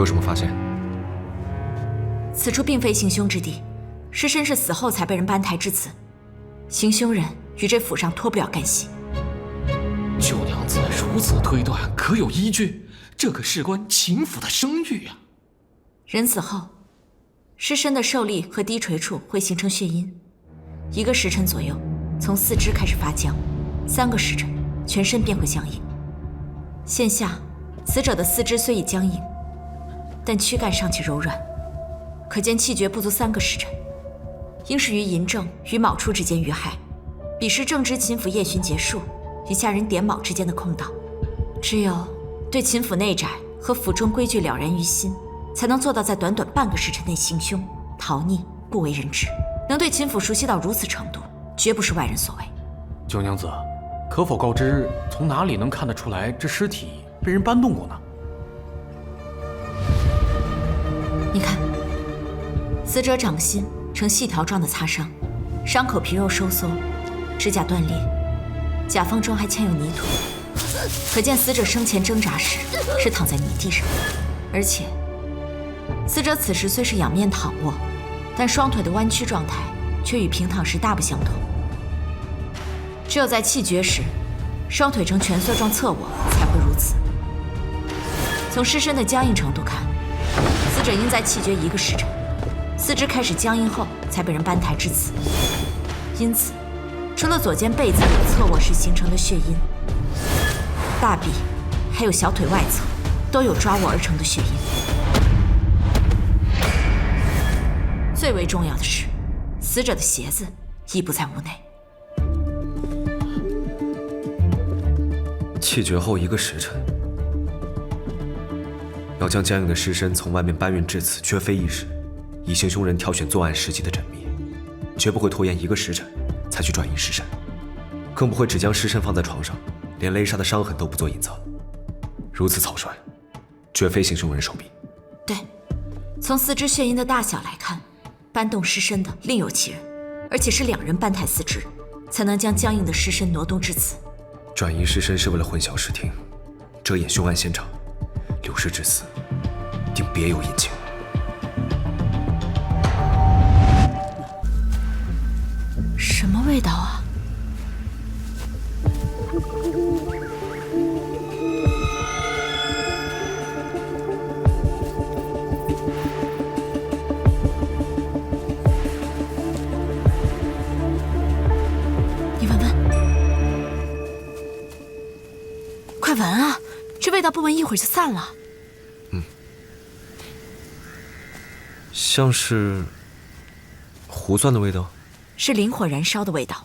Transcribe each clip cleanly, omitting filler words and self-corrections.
有什么发现？此处并非行凶之地，尸身是死后才被人搬抬至此，行凶人与这府上脱不了干系。九娘子如此推断，可有依据？这可事关秦府的声誉啊！人死后，尸身的受力和低垂处会形成血阴，1个时辰左右，从四肢开始发僵，3个时辰，全身便会僵硬。现下，死者的四肢虽已僵硬，但躯干尚且柔软，可见气绝不足3个时辰，应是于寅正与卯初之间遇害。彼时正值秦府夜巡结束与下人点卯之间的空档，只有对秦府内宅和府中规矩了然于心，才能做到在短短半个时辰内行凶逃匿，不为人知。能对秦府熟悉到如此程度，绝不是外人所为。九娘子，可否告知从哪里能看得出来这尸体被人搬动过呢？你看，死者掌心呈细条状的擦伤，伤口皮肉收缩，指甲断裂，甲缝中还嵌有泥土，可见死者生前挣扎时是躺在泥地上，而且死者此时虽是仰面躺卧，但双腿的弯曲状态却与平躺时大不相同。只有在气绝时，双腿呈蜷缩状侧卧才会如此。从尸身的僵硬程度看，死者应在气绝1个时辰，四肢开始僵硬后才被人搬抬至此。因此，除了左肩背侧有侧卧时形成的血阴，大臂还有小腿外侧都有抓握而成的血阴。最为重要的是，死者的鞋子已不在屋内。气绝后1个时辰，要将僵硬的尸身从外面搬运至此，绝非易事。以行凶人挑选作案时机的缜密，绝不会拖延1个时辰才去转移尸身，更不会只将尸身放在床上，连勒杀的伤痕都不做隐藏。如此草率，绝非行凶人手笔。对，从四肢血阴的大小来看，搬动尸身的另有其人，而且是2人搬抬四肢，才能将僵硬的尸身挪动至此。转移尸身是为了混淆视听，遮掩凶案现场，流尸致死，定别有隐情。什么味道啊？你闻闻，快闻啊！这味道不闻一会儿就散了。像是胡蒜的味道。是灵火燃烧的味道，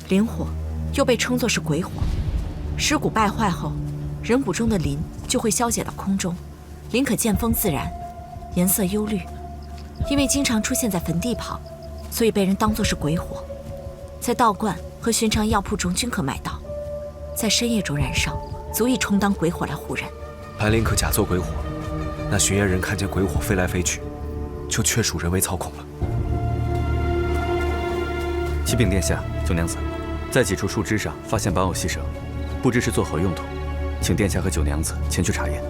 灵火又被称作是鬼火。尸骨败坏后，人骨中的磷就会消解到空中，磷可见风自燃，颜色幽绿。因为经常出现在坟地旁，所以被人当作是鬼火，在道观和寻常药铺中均可买到。在深夜中燃烧，足以充当鬼火来护人。白磷可假作鬼火，那巡夜人看见鬼火飞来飞去，就确属人为操控了。启禀殿下，九娘子，在几处树枝上发现绑有细绳，不知是作何用途，请殿下和九娘子前去查验。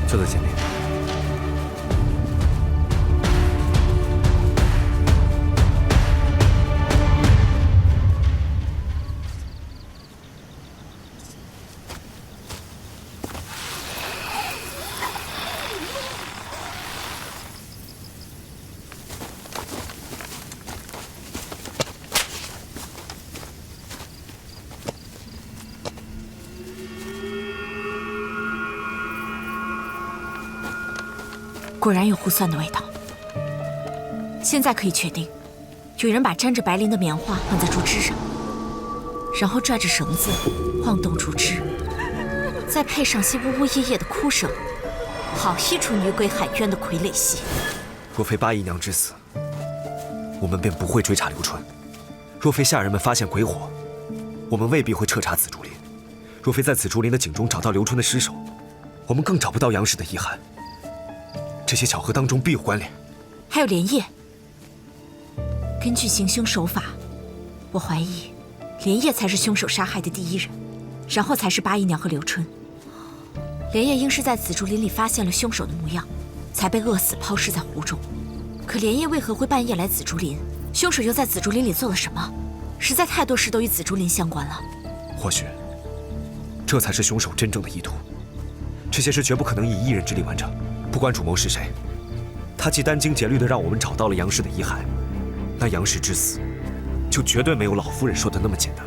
就在前面。果然有胡蒜的味道。现在可以确定，有人把沾着白磷的棉花绑在竹枝上，然后拽着绳子晃动竹枝，再配上些呜呜咽咽的哭声，好一出女鬼喊冤的傀儡戏。若非八姨娘之死，我们便不会追查刘春；若非下人们发现鬼火，我们未必会彻查紫竹林；若非在紫竹林的井中找到刘春的尸首，我们更找不到杨氏的遗骸。这些巧合当中必有关联。还有莲叶。根据行凶手法，我怀疑莲叶才是凶手杀害的第一人，然后才是八姨娘和刘春。莲叶应是在紫竹林里发现了凶手的模样，才被饿死抛尸在湖中。可莲叶为何会半夜来紫竹林？凶手又在紫竹林里做了什么？实在太多事都与紫竹林相关了。或许，这才是凶手真正的意图。这些事绝不可能以一人之力完成。不管主谋是谁，他既殚精竭虑地让我们找到了杨氏的遗骸，那杨氏之死，就绝对没有老夫人说的那么简单。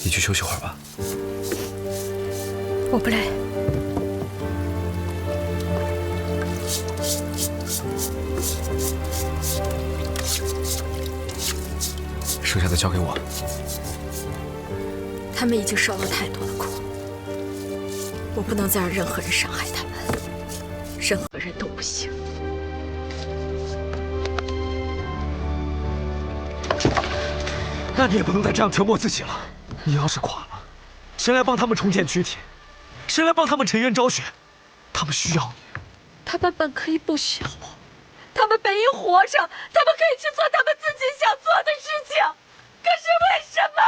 你去休息会儿吧。我不累。剩下的交给我。他们已经受了太多的苦，我不能再让任何人伤害他们，任何人都不行。那你也不能再这样折磨自己了。你要是垮了，谁来帮他们重建躯体？谁来帮他们沉冤昭雪？他们需要你。他们本可以不需要我，他们本应活着，他们可以去做他们自己想做的事情。可是为什么？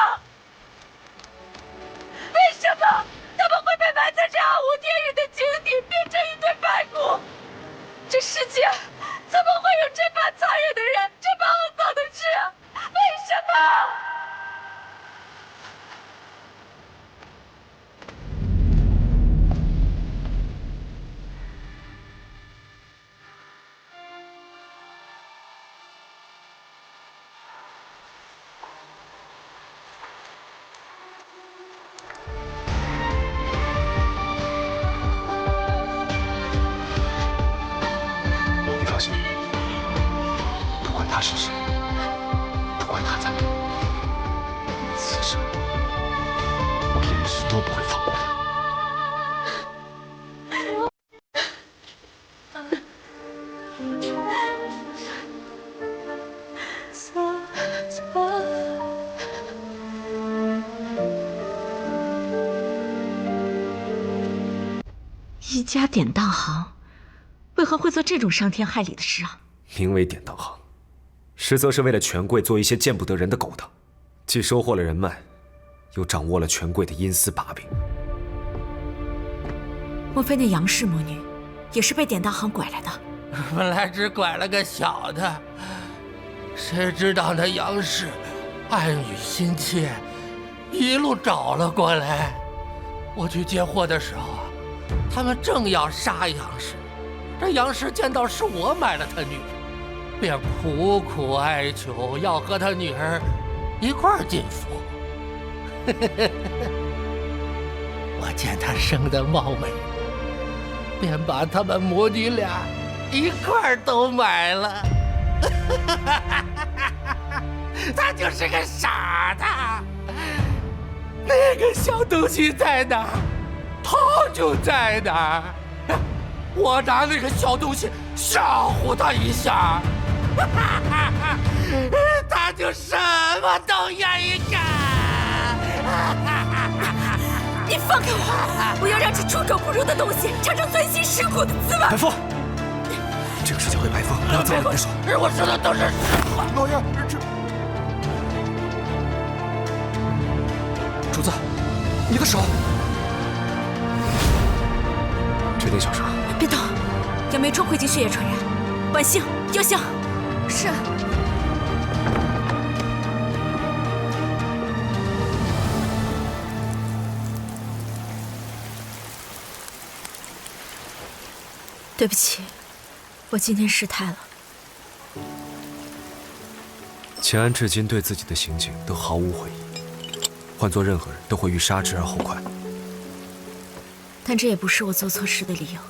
为什么他们会被埋在这暗无天日的井底，变成一堆白骨？这世界怎么会有这般残忍的人，这般肮脏的事？为什么？你放心，不管他是谁，不管他在哪，此生我连日都不会放过他。一家典当行，为何会做这种伤天害理的事啊？名为典当行，实则是为了权贵做一些见不得人的勾当，既收获了人脉，又掌握了权贵的阴私把柄。莫非那杨氏魔女也是被典当行拐来的？本来只拐了个小的，谁知道那杨氏暗语心切，一路找了过来。我去接货的时候啊，他们正要杀杨氏。这杨氏见到是我买了他女儿，便苦苦哀求要和他女儿一块儿进府。我见她生得貌美，便把他们母女俩一块儿都买了。他就是个傻子，那个小东西在哪儿，他就在哪儿。我拿那个小东西吓唬他一下，他就什么都愿意干。你放开我！不要让这猪狗不如的东西尝尝钻心蚀骨的滋味。白凤，这个事交给白凤，不要脏了你的手。我说的都是实话。老爷，主子，你的手。这点小伤，别动，杨梅冲会经血液传染，婉星，幽香。是。对不起，我今天失态了。秦安至今对自己的行径都毫无悔意，换做任何人都会欲杀之而后快。但这也不是我做错事的理由。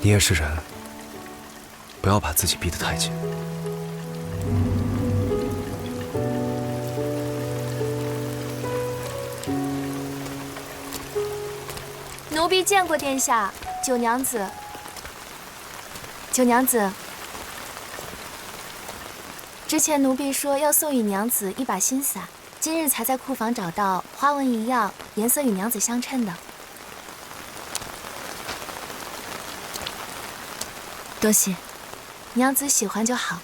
你也是人，不要把自己逼得太紧。奴婢见过殿下，九娘子。九娘子，之前奴婢说要送与娘子一把新伞，今日才在库房找到，花纹一样，颜色与娘子相称的。多谢，娘子喜欢就好。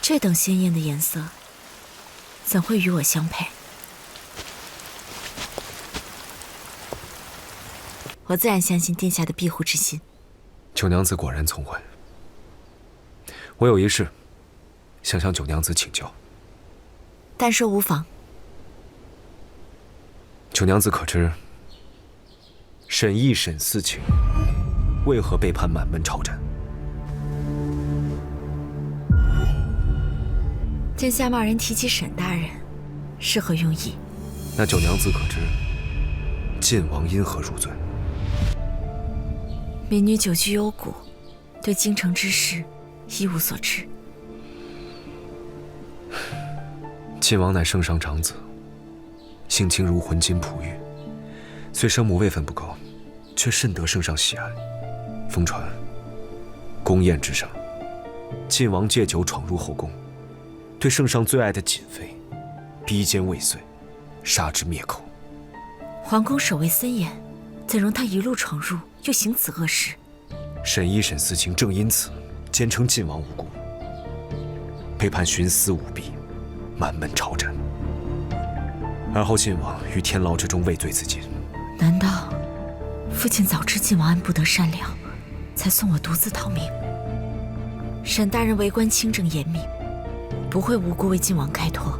这等鲜艳的颜色，怎会与我相配？我自然相信殿下的庇护之心。九娘子果然聪慧。我有一事，想向九娘子请教。但说无妨。九娘子可知，沈毅、沈思清为何背叛满门朝斩？殿下贸然提起沈大人，是何用意？那九娘子可知，晋王因何入罪？民女久居幽谷，对京城之事一无所知。晋王乃圣上长子，性情如浑金璞玉，虽生母位分不高，却甚得圣上喜爱。疯传，宫宴之上，晋王借酒闯入后宫，对圣上最爱的瑾妃逼奸未遂，杀之灭口。皇宫守卫森严，怎容他一路闯入，又行此恶事？沈毅、沈思清正因此坚称晋王无辜，被判徇私舞弊，满门朝斩。而后晋王于天牢之中畏罪自尽。难道父亲早知晋王安不得善良，才送我独自逃命？沈大人为官清正严明，不会无故为晋王开脱。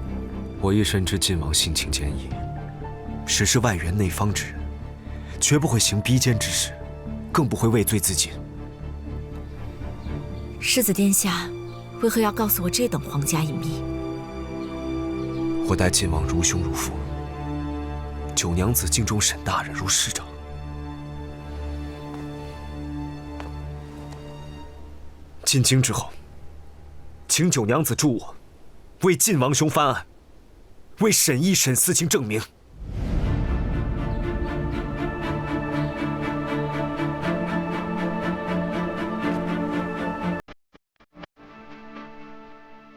我亦深知晋王性情坚毅，实是外圆内方之人，绝不会行逼奸之事，更不会畏罪自尽。世子殿下，为何要告诉我这等皇家隐秘？我待晋王如兄如父，九娘子敬重沈大人如师长。进京之后，请九娘子助我，为晋王兄翻案，为沈毅、沈思清证明。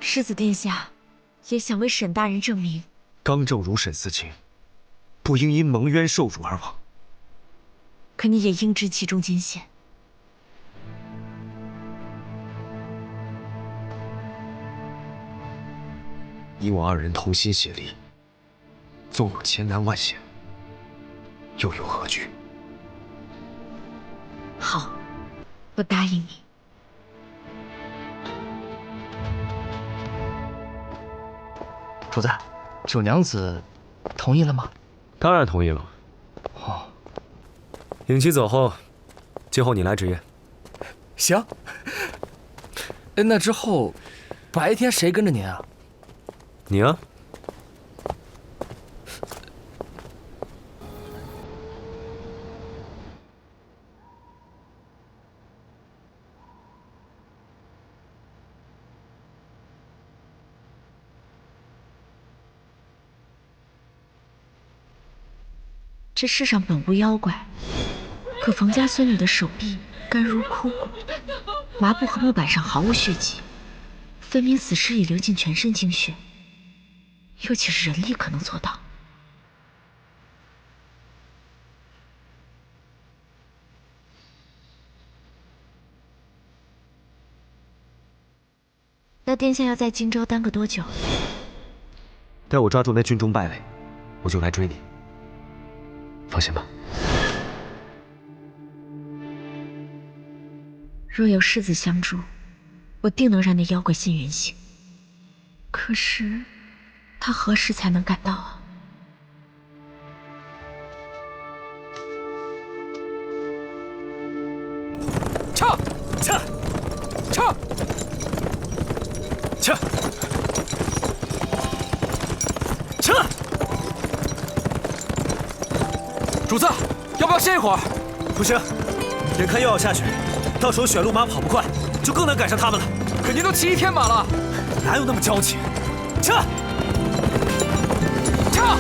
世子殿下，也想为沈大人证明。刚正如沈思清，不应因蒙冤受辱而亡。可你也应知其中艰险。你我二人同心协力，纵有千难万险，又有何惧？好，我答应你。主子，九娘子同意了吗？当然同意了。哦，影姬走后，今后你来值夜。行。那之后，白天谁跟着您啊？你啊。这世上本无妖怪，可冯家孙女的手臂干如枯骨，麻布和木板上毫无血迹，分明死尸已流尽全身精血，又岂是人力可能做到？道殿下要在荆州耽搁多久？待我抓住那军中败类，我就来追你。放心吧。若有世子相助，我定能让那妖怪现原形。可是，他何时才能赶到啊？撤！撤！撤！撤！撤！主子，要不要歇一会儿？不行，眼看又要下雪，到时候选路马跑不快，就更难赶上他们了。可您都骑1天马了，哪有那么娇气？撤！撤！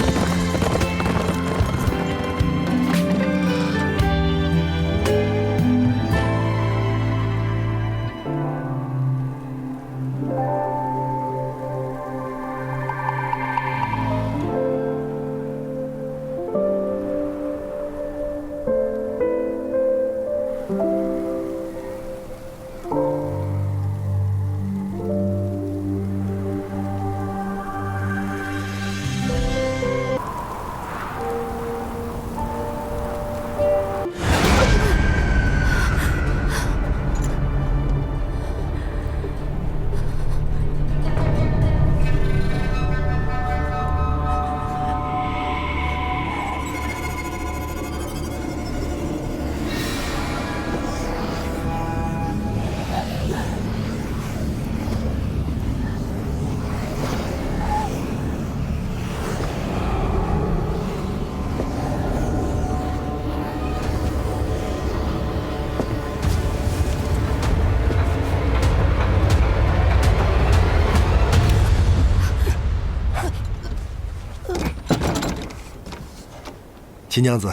秦娘子，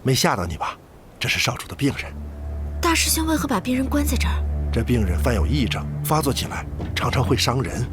没吓到你吧？这是少主的病人。大师兄为何把病人关在这儿？这病人犯有癔症，发作起来常常会伤人。